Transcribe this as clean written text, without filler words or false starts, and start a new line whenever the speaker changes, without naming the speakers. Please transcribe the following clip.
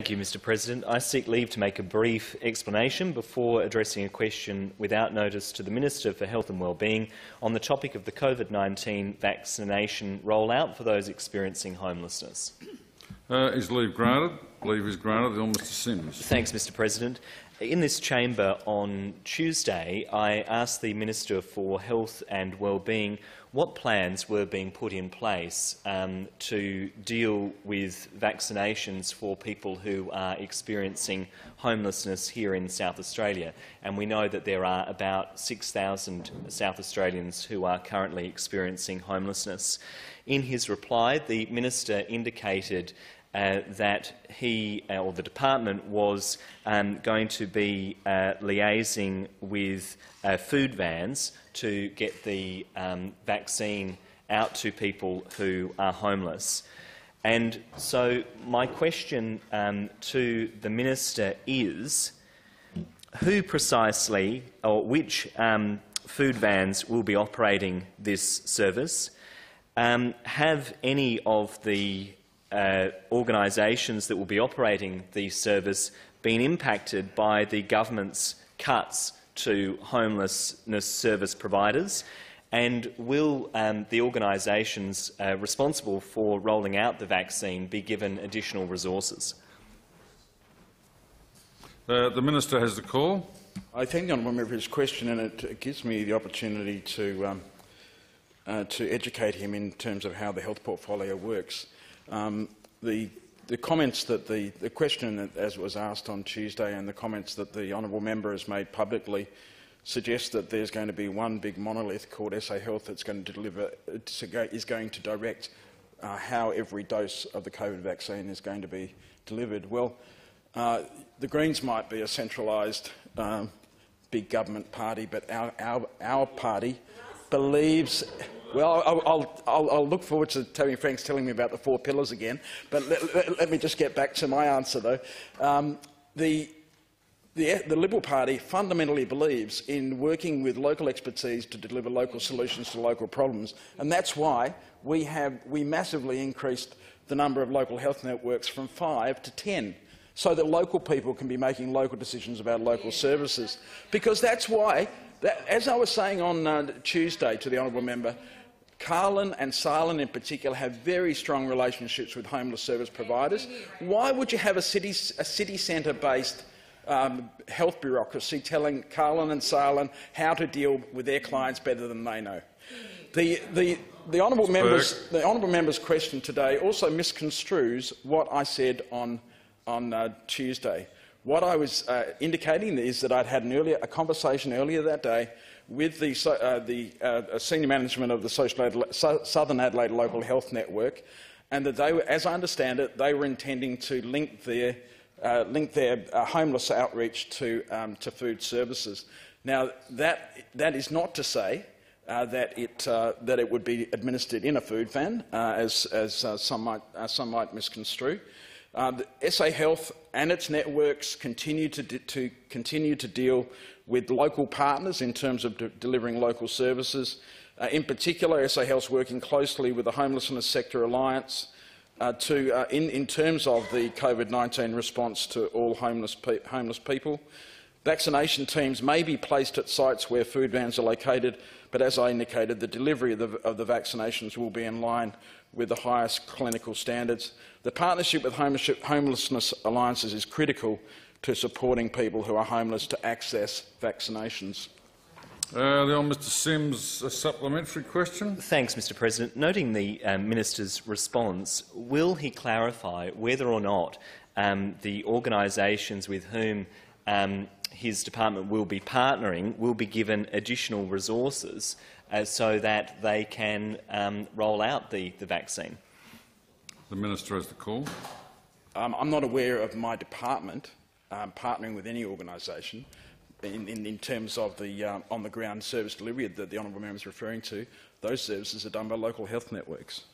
Thank you, Mr President. I seek leave to make a brief explanation before addressing a question without notice to the Minister for Health and Wellbeing on the topic of the COVID-19 vaccination rollout for those experiencing homelessness.
Is leave granted? Leave is granted. Mr Simms.
Thanks, Mr President. In this chamber on Tuesday, I asked the Minister for Health and Wellbeing what plans were being put in place to deal with vaccinations for people who are experiencing homelessness here in South Australia. And we know that there are about 6,000 South Australians who are currently experiencing homelessness. In his reply, the Minister indicated that he or the department was going to be liaising with food vans to get the vaccine out to people who are homeless. And so my question to the Minister is, who precisely or which food vans will be operating this service? Have any of the organisations that will be operating the service been impacted by the government's cuts to homelessness service providers? And will the organisations responsible for rolling out the vaccine be given additional resources?
The Minister has the call.
I thank the honourable member for his question, and it gives me the opportunity to educate him in terms of how the health portfolio works. The comments that the question as was asked on Tuesday and the comments that the honourable member has made publicly suggest that there's going to be one big monolith called SA Health that's going to is going to direct how every dose of the COVID vaccine is going to be delivered. Well, the Greens might be a centralised big government party, but our party believes. Well, I'll look forward to Tony Franks telling me about the 4 pillars again, but let me just get back to my answer, though. The Liberal Party fundamentally believes in working with local expertise to deliver local solutions to local problems, and that's why we massively increased the number of local health networks from 5 to 10, so that local people can be making local decisions about local services. Because that's why, as I was saying on Tuesday to the honourable member, Carlin and Sahlan in particular have very strong relationships with homeless service providers. Why would you have a city centre-based health bureaucracy telling Carlin and Sahlan how to deal with their clients better than they know? The honourable member's question today also misconstrues what I said on Tuesday. What I was indicating is that I'd had a conversation earlier that day with the senior management of the Southern Adelaide Local Health Network, and that they were, as I understand it, they were intending to link their homeless outreach to food services. Now, that is not to say that it would be administered in a food van, as some might misconstrue. SA Health and its networks continue to deal with local partners in terms of delivering local services. In particular, SA Health is working closely with the Homelessness Sector Alliance in terms of the COVID-19 response to all homeless people. Vaccination teams may be placed at sites where food vans are located, but as I indicated, the delivery of the vaccinations will be in line with the highest clinical standards. The partnership with homelessness alliances is critical to supporting people who are homeless to access vaccinations.
Mr Simms, a supplementary question.
Thanks, Mr President. Noting the Minister's response, will he clarify whether or not the organisations with whom his department will be partnering will be given additional resources so that they can roll out the vaccine?
The Minister has the call.
I'm not aware of my department partnering with any organisation in terms of the on-the-ground service delivery that the honourable member is referring to. Those services are done by local health networks.